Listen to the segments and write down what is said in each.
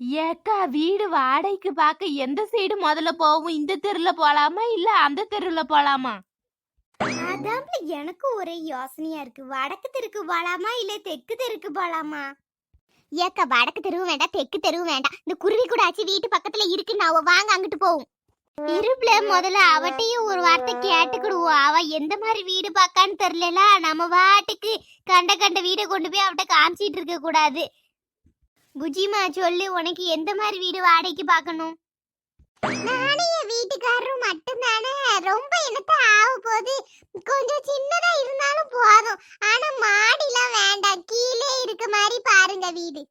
ஏக்கா வீடு வாடகைக்கு பார்க்க எந்த சைடு முதல்ல போவோம்? இந்த தெருல போலாமா இல்ல அந்த தெருல போலாமா? அதான் எனக்கு ஒரே யோசனையா இருக்கு. வடக்கு தெருக்கு போலாமா இல்ல தெற்கு தெருக்கு போலாமா? ஏக்கா வடக்கு தெருவும் வேண்டாம் தெற்கு தெருவும் வேண்டாம். இந்த குருவி கூட ஆச்சு வீட்டு பக்கத்துல இருக்குன்னு அவ வாங்க அங்கிட்டு போவோம். இருப்புல முதல்ல அவட்டையும் ஒரு வார்த்தை கேட்டுக்கிடுவோம். அவ எந்த மாதிரி வீடு பார்க்கான்னு தெரியல. நம்ம வாட்டுக்கு கண்ட கண்ட வீடை கொண்டு போய் அவட்ட காமிச்சிட்டு இருக்க கூடாது. புஜிமா சொல்லு, உனக்கு எந்த மாதிரி வீடு வாடகைக்கு பார்க்கணும்? நானே வீட்டுக்காரரும் மட்டும்தானே, ரொம்ப என்னத்த ஆக போகுது. கொஞ்சம் சின்னதா இருந்தாலும் போதும். ஆனா மாடிலாம் வேண்டாம், கீழே இருக்க மாதிரி பாருங்க வீடு.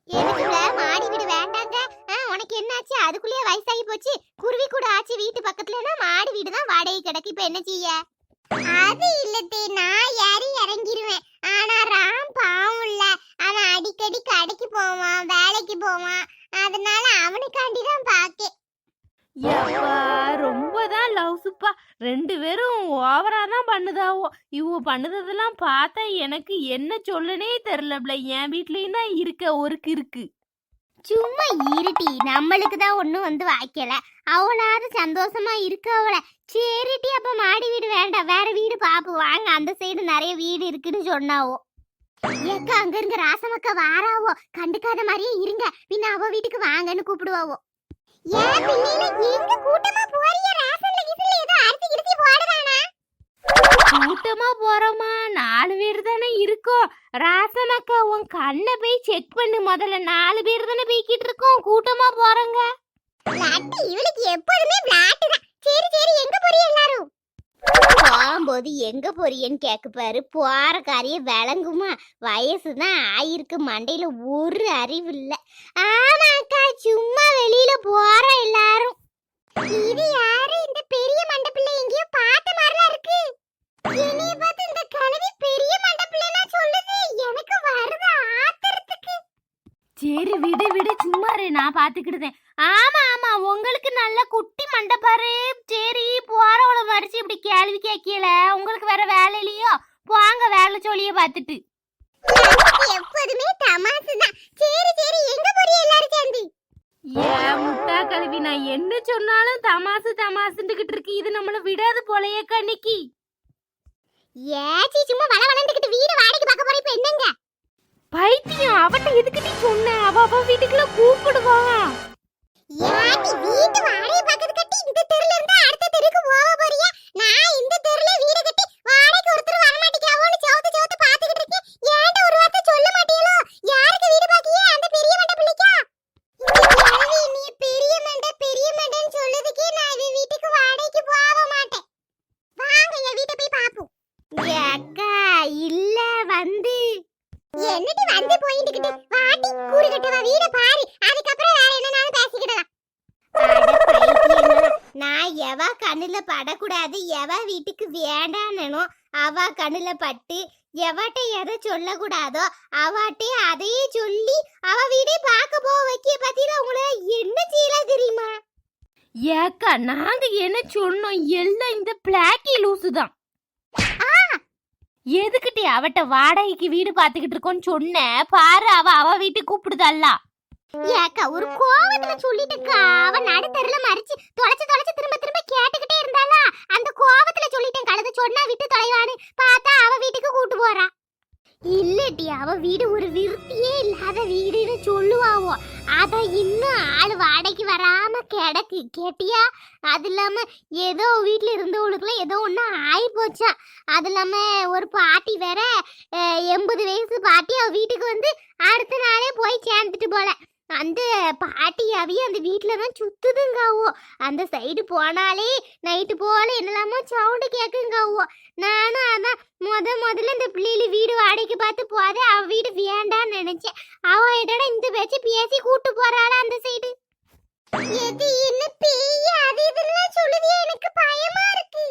எதுக்குல மாடி வீடு வேண்டாங்க? உனக்கு என்னாச்சு? அதுக்குள்ளேயே வயசாகி போச்சு. குருவி கூட ஆச்சு வீட்டு பக்கத்துலனா மாடி வீடு தான் வாடகை கிடக்கு. இப்ப என்ன செய்ய? அது இல்லத்தே, நான் ஏறி இறங்கிடுவேன். ஆனா ராம் பாவம் இல்ல, அவன் அடிக்கடி கடைக்கு போவான், வேலைக்கு போவான். அதனால அவனுக்காண்டி தான் பாக்கேன். ரொம்பதான் லவ்ஸுப்பா. ரெண்டு பேரும் ஓவரா தான் பண்ணுதாவோ. இவ பண்ணுதெல்லாம் பார்த்தா எனக்கு என்ன சொல்லனே தெரியல. என் வீட்லயும் தான் இருக்க ஒரு இருக்கு. சும்மா இருட்டி, நம்மளுக்கு தான் ஒன்றும் வந்து வாய்க்கல. அவளாவது சந்தோஷமா இருக்க அவளை. சரிட்டி, அப்ப மாடி வீடு வேண்டாம், வேற வீடு பாப்பு வாங்க. அந்த சைடு நிறைய வீடு இருக்குன்னு சொன்னாவோ. ஏக்கா அங்க இருங்க ராசமக்கா வாராவோ, கண்டுக்காத மாதிரியே இருங்க. பின்ன அவ வீட்டுக்கு வாங்கன்னு கூப்பிடுவாவோ. ஏன் பிள்ளைல எங்க கூட்டமா போறிய? ராசன்ல கிசல்ல ஏதோ அரிசி கிரிசி போடுறானா? கூட்டமா போறோமா? 4 பேர் தானே இருக்கோம். ராசனக்கா உன் கண்ணை போய் செக் பண்ணு முதல்ல. 4 பேர் தானே போய்கிட்டு இருக்கோம், கூட்டமா போறோங்க. லாட்டி இவளுக்கு எப்போதுமே விளாட்டு தான். சரி சரி, எங்க போறீங்க எல்லாரும்? போகும்போது எங்க போறியன்னு கேக்கு பாரு. போற காரியம் விளங்குமா? வயசுதான் ஆயிருக்கு, மண்டையில ஒரு அறிவு இல்ல. ஆமாக்கா, சும்மா வெளியில போற எல்லாரும். இது யாரு? இந்த பெரிய மண்டபிள்ளை எங்கேயோ பார்த்த மாதிரிலாம் இருக்கு. என்னைய பார்த்து இந்த கலவி பெரிய மண்டபிள்ளைனா சொல்லுது. எனக்கு வருது ஆத்திரத்துக்கு. சரி விடு விடு, சும்மா நான் பாத்துக்கிடுதேன். ஆமா ஆமா, உங்களுக்கு நல்ல குட்டி மண்டபாரு. சரி, போறவள மடிச்சு இப்படி கேள்வி கேட்கல. உங்களுக்கு வேற வேலை இல்லையோ? போங்க வேலை சொல்லிய பாத்துட்டு. எப்போதுமே தமாசு தான். சரி சரி, எங்க போறீங்க எல்லாரும் சேர்ந்து? ஏன் முட்டா கல்வி, நான் என்ன சொன்னாலும் தமாசு தமாசுன்னுகிட்டு இருக்கு. இது நம்மள விடாது போலயே கண்ணிக்கு. ஏச்சி, சும்மா வள வளந்துக்கிட்டு வீடு வாடகைக்கு பார்க்க போற. இப்ப என்னங்க பைத்தியம்? அவட்ட எதுக்கு நீ சொன்ன? அவ வீட்டுக்குள்ள கூப்பிடுவான். ஏச்சி, வீட்டு வாடகை பார்க்கறது கட்டி இந்த தெருல இருந்து அடுத்த தெருக்கு போக போறியா? நான் இந்த தெருல வீடு கட்டி வாடகைக்கு ஒருத்தர் வர மாட்டேங்கிறாவோன்னு சவுத்து சவுத்து பாத்துக்கிட்டு இருக்கேன். ஏன்ட ஒரு வார்த்தை சொல்ல மாட்டீங்களோ? யாருக்கு வீடு பாக்கியே? அந்த பெரிய மண்ட பிள்ளைக்கா? நீ பெரிய மண்டன்னு சொல்லுதுக்கே நான் இவ வீட்டுக்கு வாடகைக்கு போக மாட்டேன். வாங்க என் வீட்டை போய் பாப்போம். அக்கா இல்ல, வந்து என்னடி வந்து போயிட்டுக்கிட்டு? வாட்டி கூறு கட்டவா வீட பாரு, அதுக்கப்புறம் வேற என்னனாலும் பேசிக்கிடலாம். நான் எவ கண்ணுல படக்கூடாது, எவ வீட்டுக்கு வேண்டானோ அவ கண்ணுல பட்டு எவட்ட எதை சொல்லக்கூடாதோ அவாட்டே அதையே சொல்லி அவ வீடே பார்க்க போக வைக்க பத்தினா உங்களை என்ன செய்யலாம் தெரியுமா? ஏக்கா, நாங்க என்ன சொன்னோம்? எல்லாம் இந்த பிளாக்கி லூசு தான். எதுக்கிட்டே அவட்ட வாடகைக்கு வீடு பாத்துக்கிட்டு இருக்கோன்னு சொன்ன பாரு. அவ வீட்டுக்கு கூப்பிடுதல்ல. ஏக்கா, ஒரு கோவத்துல சொல்லிட்டேக்கா. அவ நடுத்தருல மறிச்சு தொலைச்சு திரும்ப திரும்ப கேட்டுக்கிட்டே இருந்தாளா, அந்த கோவத்துல சொல்லிட்டேன். கழுத சொன்னா விட்டு தொலைவான்னு பார்த்தா அவ வீட்டுக்கு கூட்டு போறா. இல்லட்டி, அவ வீடு ஒரு விருத்தியே இல்லாத வீடுன்னு சொல்லுவாவோ. அத இன்னும் ஆளு வாடகைக்கு வராம கிடக்கு, கேட்டியா? அது இல்லாம ஏதோ வீட்டுல இருந்தவங்களுக்குலாம் ஏதோ ஒண்ணு ஆயி போச்சா. அது இல்லாம ஒரு பாட்டி வேற 80 வயசு பாட்டி அவ வீட்டுக்கு வந்து அடுத்த நாளே போய் சேர்ந்துட்டு போல. அந்த பாட்டியாவே அந்த வீட்டுல தான் சுத்துதுங்காவோ. அந்த சைடு போனாலே நைட்டு போல என்னலாமோ சவுண்டு கேக்குங்காவோ. நானும் அதான் முதல்ல இந்த பிள்ளைல வீடு வாடகைக்கு பார்த்து போத அவ வீடு வேண்டான்னு நினைச்சேன். அவ என்னடா இந்த பேச்சு பேசி கூட்டு போறாளா அந்த சைடு. எது என்ன பேய் அது இதெல்லாம் சொல்லுதே, எனக்கு பயமா இருக்கு.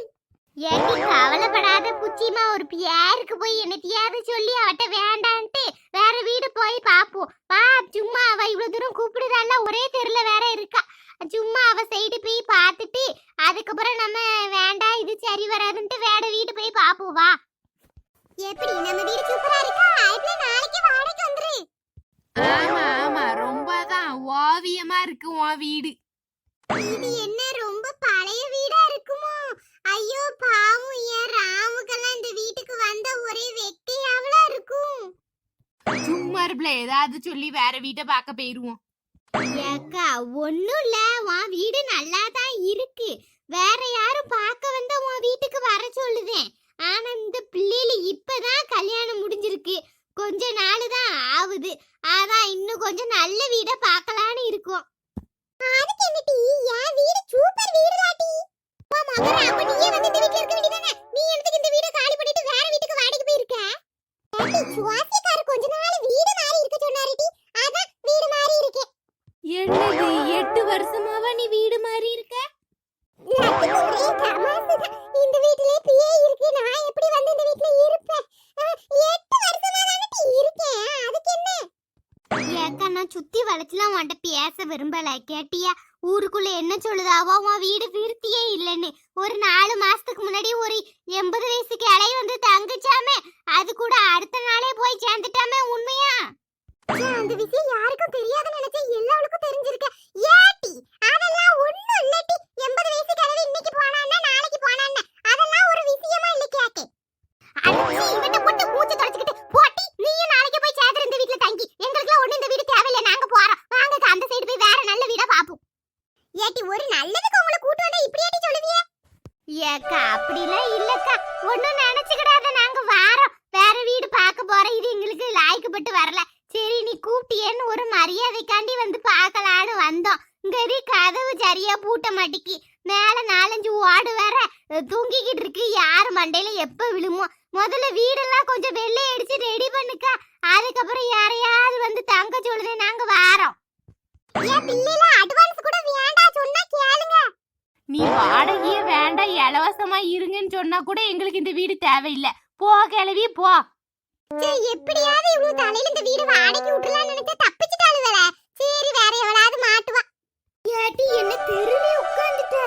ஏடி கவலைப்படாத புச்சிமா, ஒரு பேருக்கு போய் என்னத்தையாவது சொல்லி அவட்ட வேண்டான்ட்டு வேற வீடு போய் பாப்போம். வா, சும்மா அவ இவ்வளவு தூரம் கூப்பிடுறாள், ஒரே தெருல வேற இருக்கா. சும்மா அவ சைடு போய் பார்த்துட்டு அதுக்கப்புறம் நம்ம வேண்டாம் இது சரி வராதுன்ட்டு வேற வீடு போய் பாப்போம். வா. எப்படி நம்ம வீடு சூப்பரா இருக்கா? இப்ப நாளைக்கு வாடகைக்கு வந்துரு. ஆமா ஆமா, ரொம்ப தான் ஓவியமா இருக்கு உன் வீடு. இது என்ன ரொம்ப பழைய வீடா இருக்குமோ? ஐயோ பாவம், என் ராமுக்கெல்லாம் இந்த வீட்டுக்கு வந்த ஒரே வெக்கையாவலா இருக்கும். சும்மா இருப்பில, ஏதாவது சொல்லி வேற வீட்டை பார்க்க போயிருவோம். ஏக்கா ஒண்ணும் இல்ல, உன் வீடு நல்லா தான் இருக்கு. வேற யாரும் பார்க்க வந்தா உன் வீட்டுக்கு வர சொல்லுதேன். ஆனா இந்த பிள்ளைல இப்பதான் கல்யாணம் முடிஞ்சிருக்கு, கொஞ்ச நாள் தான் ஆகுது. அதான் இன்னும் கொஞ்சம் நல்ல வீட பார்க்கலான்னு இருக்கோம். அதுக்கு என்னடி, என் வீடு சூப்பர் வீடுலாட்டி. ஓ மகரா, அப்ப நீயே வந்து இந்த வீட்ல இருக்க வேண்டியதானே? நீ எனக்கு இந்த வீட காலி பண்ணிட்டு வேற வீட்டுக்கு வாடகைக்கு போயிருக்க? ஏடி சுவாசிக்கார கொஞ்ச நாள் வீடு மாறி இருக்க சொன்னாருடி, அதான் வீடு மாறி இருக்கேன். என்னது 8 வருஷமாவா நீ வீடு மாறி இருக்க? இந்த வீட்லயே பியே இருக்கு, நான் எப்படி வந்து இந்த வீட்ல இருப்பேன்? 8 வருஷமா தானே இருக்கேன், அதுக்கு என்ன? ஏக்கா நான் சுத்தி வளைச்சுலாம் உன்கிட்ட பேச விரும்பல, கேட்டியா? ஊருக்குள்ள என்ன சொல்லுதாவோ உன் வீடு விருத்தியே இல்லைன்னு. ஒரு 4 மாசத்துக்கு முன்னாடி ஒரு 80 வயசுக்கு இளைய வந்து தங்குச்சாமே, அது கூட அடுத்த நாளே போய் சேர்ந்துட்டாமே, உண்மையா? அந்த விஷயம் யாருக்கும் தெரியாதுன்னு நினைச்சேன், எல்லாருக்கும் தெரிஞ்சிருக்கு. ஏட்டி அதெல்லாம் ஒண்ணும் இல்லட்டி. 80 வயசு கிழவி இன்னைக்கு போனான்னா நாளைக்கு போனான்னா அதெல்லாம் ஒரு விஷயமா இல்ல கேக்கே. அடிச்சு இவட்ட போட்டு மூச்சு தொடச்சிக்கிட்டு போட்டி, நீயும் நாளைக்கு போய் சேதர் இந்த வீட்ல தங்கி. எங்களுக்குலாம் ஒண்ணு இந்த வீடு தேவையில்லை, நாங்க போறோம். வாங்க அந்த சைடு போய் வேற நல்ல வீடா பாப்போம். ஏட்டி ஒரு நல்லதுக்கு உங்களை கூட்டி வந்தா இப்படி ஏட்டி சொல்லுவியே? ஏக்கா அப்படிலாம் இல்லக்கா, ஒண்ணும் நினைச்சுக்கிடாத, நாங்க வாரோம். வேற வீடு பார்க்க போறோம், இது எங்களுக்கு லாய்க்கப்பட்டு வரல. சரி நீ கூப்பிட்டியேன்னு ஒரு மரியாதைக்காண்டி வந்து பார்க்கலான்னு வந்தோம். இங்கடி கதவு சரியா பூட்ட மாட்டிக்கி, மேல 4-5 ஓடு வேற தூங்கிக்கிட்டு இருக்கு. யாரு மண்டையில எப்ப விழுமோ? முதல்ல வீடெல்லாம் கொஞ்சம் வெள்ளை அடிச்சு ரெடி பண்ணுக்கா, அதுக்கப்புறம் யாரையாவது வந்து தங்க சொல்லுதே, நாங்க வாரோம். ஏன் பிள்ளைல அட்வான்ஸ் கூட வேண்டாம் சொன்னா கேளுங்க. நீ வாடகையே வேண்டாம், இலவசமா இருங்கன்னு சொன்னா கூட எங்களுக்கு இந்த வீடு தேவையில்லை. போ கிளவி போ. சரி எப்படியாவது இவங்க தலையில இந்த வீடு வாடகைக்கு விட்டுலாம்னு நினைச்சா தப்பிச்சிட்டாளுவல. சரி வேற எவளாவது மாட்டுவா. ஏட்டி என்ன தெருவே உட்கார்ந்துட்ட?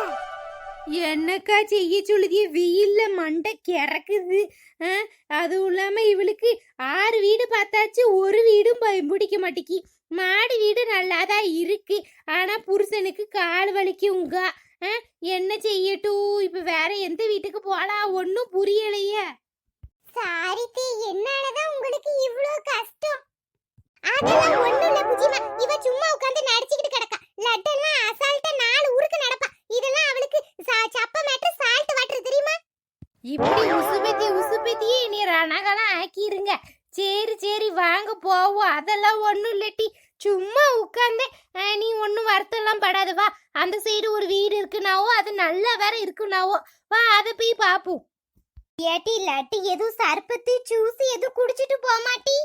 என்னக்கா செய்ய சொல்லுதிய, வெயில்ல மண்டை கிறக்குது. அதுவும் இல்லாம இவளுக்கு 6 வீடு பார்த்தாச்சு, ஒரு வீடும் பிடிக்க மாட்டேக்கி. மாடி வீடு நல்லாதான் இருக்கு, ஆனா புருஷனுக்கு கால் வலிக்குங்க. என்ன செய்யட்டும்? இப்ப வேற எந்த வீட்டுக்கு போலாம், ஒன்னும் புரியலையே. சாரித்தி, என்னாலதான் உங்களுக்கு இவ்ளோ கஷ்டம்? அதெல்லாம் ஒண்ணும் இல்ல புஜிமா, இவ சும்மா உட்கார்ந்து நடிச்சிட்டு கிடக்கா. லட்டெல்லாம் அசால்ட்டா 4 ஊருக்கு நடப்பா. இதெல்லாம் அவளுக்கு சப்ப மேட்டர் சால்ட் வாட்டர் தெரியுமா? இப்படி உசுபத்தியே நீ ரணகலாம் ஆக்கிருங்க. சரி சரி வாங்க போவோம். அதெல்லாம் ஒண்ணும் இல்லட்டி, சும்மா உட்கார்ந்து நீ ஒன்னும் வருத்தம்லாம் படாத. வா, அந்த சைடு ஒரு வீடு இருக்குனாவோ, அது நல்லா வேற இருக்குனாவோ, வா அதை போய் பாப்போம். ஏட்டி லட்டு எதுவும் சர்பத்து ஜூஸ் எதுவும் குடிச்சிட்டு போக மாட்டி?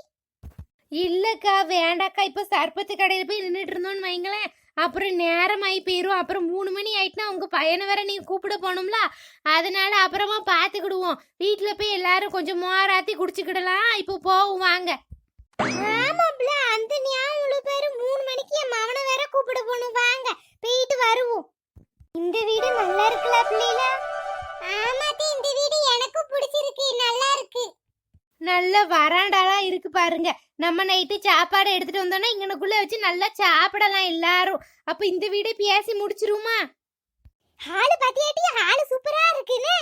இல்லக்கா வேண்டாக்கா, இப்ப சர்பத்து கடையில போய் நின்றுட்டு இருந்தோம்னு வைங்களேன், அப்புறம் நேரம் ஆகி போயிரும். அப்புறம் 3 மணி ஆயிட்டுனா உங்க பையனை வேற நீ கூப்பிட போனோம்ல, அதனால அப்புறமா பாத்துக்கிடுவோம். வீட்டுல போய் எல்லாரும் கொஞ்சம் மோராத்தி குடிச்சுக்கிடலாம். இப்போ போவோம் வாங்க. ஆமாப்ல, அந்த ஞாபகம் பேரு 3 மணிக்கு என் மவனை வேற கூப்பிட போகணும். வாங்க போயிட்டு வருவோம். இந்த வீடு நல்லா இருக்குல்ல பிள்ளைல? ஆமாத்தி, இந்த வீடு எனக்கு பிடிச்சிருக்கு, நல்லா இருக்கு. நல்ல வராண்டாலாம் இருக்கு பாருங்க. நம்ம நைட்டு சாப்பாடு எடுத்துட்டு வந்தோம்னா இங்கனக்குள்ள வச்சு நல்லா சாப்பிடலாம் எல்லாரும். அப்ப இந்த வீடே பேசி முடிச்சிருமா? ஹாலு பாத்தியாட்டி, ஹாலு சூப்பரா இருக்குன்னு.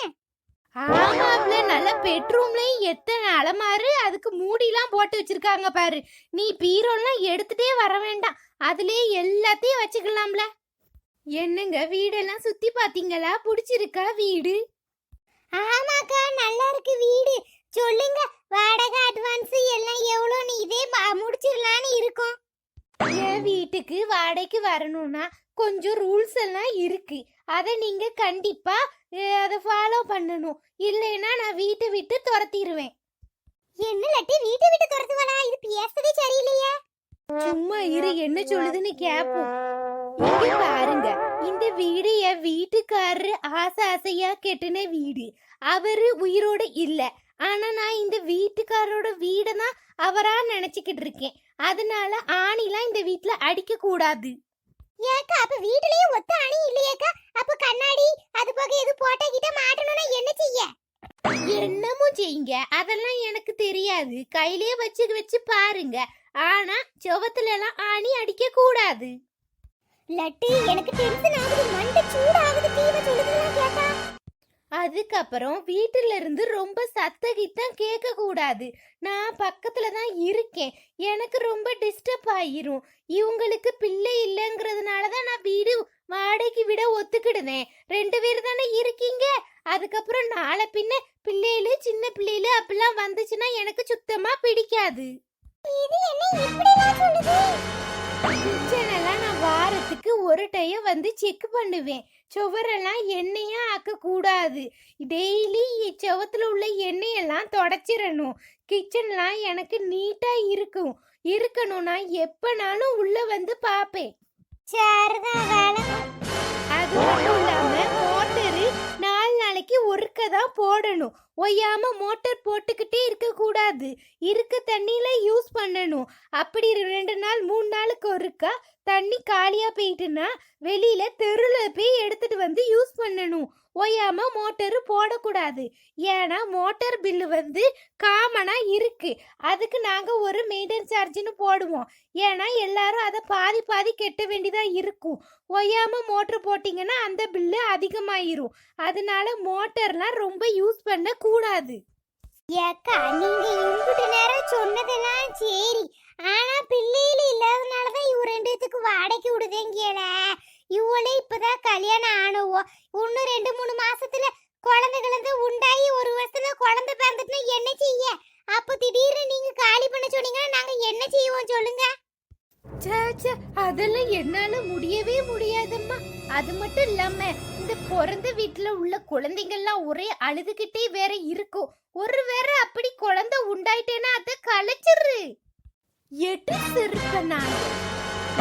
ஆமாப்ல, நல்ல பெட்ரூம்லயும் எத்தனை அலமாரு, அதுக்கு மூடிலாம் போட்டு வச்சிருக்காங்க பாரு. நீ பீரோலாம் எடுத்துட்டே வர வேண்டாம், அதுலயே எல்லாத்தையும் வச்சுக்கலாம்ல. என்னங்க வீடெல்லாம் சுத்தி பாத்தீங்களா? பிடிச்சிருக்கா வீடு? ஆமாக்கா நல்லா இருக்கு வீடு. சொல்லுங்க, வாடகை அட்வான்ஸ் எல்லாம் எவ்வளோன்னு இதே முடிச்சிடலான்னு இருக்கோம். என் வீட்டுக்கு வாடகைக்கு வரணும்னா கொஞ்சம் ரூல்ஸ் எல்லாம் இருக்கு, அதை நீங்க கண்டிப்பா அதை ஃபாலோ பண்ணணும். இல்லைன்னா நான் வீட்டை விட்டு துரத்திடுவேன். என்ன லட்டி வீட்டை விட்டு துரத்துவாளா? இது பேசவே சரியில்லையே. சும்மா இரு, என்ன சொல்லுதுன்னு கேப்போம். இங்க பாருங்க, இந்த வீடு என் வீட்டுக்காரரு ஆசையா கெட்டின வீடு. அவரு உயிரோட இல்ல, ஆனா நான் இந்த வீட்டுக்காரரோட வீட தான் அவரா நினைச்சுக்கிட்டு இருக்கேன். அதனால ஆணிலாம் இந்த வீட்டுல அடிக்க கூடாது. ஏக்கா அப்ப வீட்லயே ஒத்த அணி இல்லையேக்கா? அப்ப கண்ணாடி அது போக எது போட்டா கிட்ட மாட்டணும்னா என்ன செய்ய? என்னமோ செய்யுங்க, அதெல்லாம் எனக்கு தெரியாது. கையிலே வச்சு பாருங்க. ஆனா செவத்துல எல்லாம் ஆணி அடிக்க கூடாது. லட்டு எனக்கு டென்ஷன் ஆகுது, மண்டை சூடாகுது, டீவை சொல்லுதெல்லாம் கேட்டா. அதுக்கப்புறம் வீட்டுல இருந்து ரொம்ப சத்தகித்தான் கேட்க கூடாது. நான் பக்கத்துல தான் இருக்கேன். எனக்கு ரொம்ப டிஸ்டர்ப் ஆயிரும். இவங்களுக்கு பிள்ளை இல்லைங்கிறதுனால தான் நான் வீடு வாடகைக்கு விட ஒத்துக்கிடுதேன். 2 பேர் தானே இருக்கீங்க. அதுக்கப்புறம் நாளை பின்ன பிள்ளைகளு சின்ன பிள்ளைகளு அப்படிலாம் வந்துச்சுன்னா எனக்கு சுத்தமா பிடிக்காது. இது என்ன இப்படிலாம் சொல்லுது? கிச்சன் எல்லாம் நான் வாரத்துக்கு ஒரு டைம் வந்து செக் பண்ணுவேன். சுவரெல்லாம் எண்ணெயா ஆக்க கூடாது. டெய்லி செவத்துல உள்ள எண்ணெயெல்லாம் தொடச்சிடணும். கிச்சன்லாம் எனக்கு நீட்டா இருக்கணும். நான் எப்பனாலும் உள்ள வந்து பாப்பேன். சரிதான் வேலை. அது மட்டும் இல்லாம மோட்டரு 4 நாளைக்கு ஒருக்க தான் போடணும். ஒய்யாம மோட்டர் போட்டுக்கிட்டே இருக்க கூடாது. இருக்க தண்ணியில யூஸ் பண்ணணும். அப்படி 2 நாள் 3 நாளுக்கு ஒருக்கா தண்ணி காலியா போயிட்டுன்னா வெளியில தெருல போய் எடுத்துட்டு வந்து யூஸ் பண்ணணும். ஒய்யாம மோட்டரு போடக்கூடாது. ஏன்னா மோட்டார் பில்லு வந்து காமனா இருக்கு. அதுக்கு நாங்க ஒரு மெயின்டெனன்ஸ் சார்ஜ்னு போடுவோம். ஏன்னா எல்லாரும் அதை பாதி பாதி கெட்ட வேண்டியதா இருக்கும். ஒய்யாம மோட்டர் போட்டிங்கன்னா அந்த பில்லு அதிகமாயிரும். அதனால மோட்டர்லாம் ரொம்ப யூஸ் பண்ண கூடாது. ஏக்கா நீங்க இம்புட்டு நேரம் சொன்னதெல்லாம் சரி, ஆனா பிள்ளையில இல்லாதனாலதான் இவ 2 பேத்துக்கு வாடகைக்கு விடுதேங்கல. இவளே இப்பதான் கல்யாணம் ஆனவோ, இன்னும் 2-3 மாசத்துல குழந்தை உண்டாகி 1 வருஷத்துல குழந்தை பிறந்துட்டுனா என்ன செய்ய? அப்ப திடீர்னு நீங்க காலி பண்ண சொன்னீங்கன்னா நாங்க என்ன செய்வோம் சொல்லுங்க? ச்சே, அதெல்லாம் என்னால முடியவே முடியாதம்மா. அது மட்டும் இல்லாம இந்த பிறந்த வீட்டுல உள்ள குழந்தைங்கள்லாம் ஒரே அழுதுகிட்டே வேற இருக்கும். ஒரு வேற அப்படி குழந்தை உண்டாயிட்டேன்னா அதை கலைச்சிரு. எட்டு செருப்ப நான்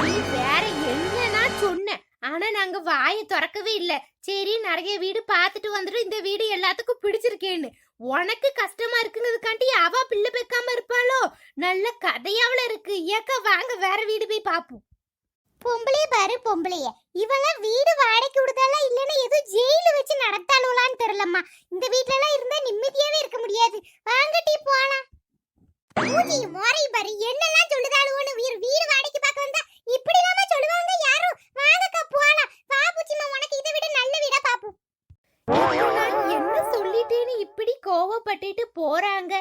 நீ வேற என்னன்னா சொன்ன. ஆனா நாங்க வாயை திறக்கவே இல்ல. சரி நிறைய வீடு பார்த்துட்டு வந்துடும், இந்த வீடு எல்லாத்துக்கும் பிடிச்சிருக்கேன்னு. உனக்கு கஷ்டமா இருக்குங்கிறதுக்காண்டி அவ பிள்ளை பெக்காம இருப்பாளோ? நல்ல கதையாவல இருக்கு. ஏக்கா வாங்க வேற வீடு போய் பாப்போம். பொம்பளைய பாரு பொம்பளைய, இவெல்லாம் வீடு வாடகைக்கு விடுதாலா இல்லைன்னா ஏதோ ஜெயில வச்சு நடத்தாளுலான்னு தெரியலம்மா. இந்த வீட்ல எல்லாம் இருந்தா நிம்மதியாவே இருக்க முடியாது. வாங்கட்டி போலாம். மூஞ்சி மோரை பாரு, என்னெல்லாம் சொல்லுதாளுவோன்னு. வீடு வாடகைக்கு பார்க்க வந்தா இப்படி இல்லாம சொல்லுவாங்க யாரும். வாங்கக்கா போலாம். வா பூச்சிமா, உனக்கு இதை விட நல்ல வீடா பாப்போம். நான் என்ன சொல்லிட்டேன்னு இப்படி கோவப்பட்டுட்டு போறாங்க.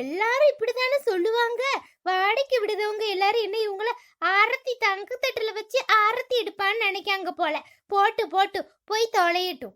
எல்லாரும் இப்படிதானே சொல்லுவாங்க. வாடகைக்கு விடுதவங்க எல்லாரும் என்ன இவங்கள ஆரத்தி தங்கு தட்டுல வச்சு ஆரத்தி எடுப்பான்னு நினைக்காங்க போல. போட்டு போய் தொலையட்டும்.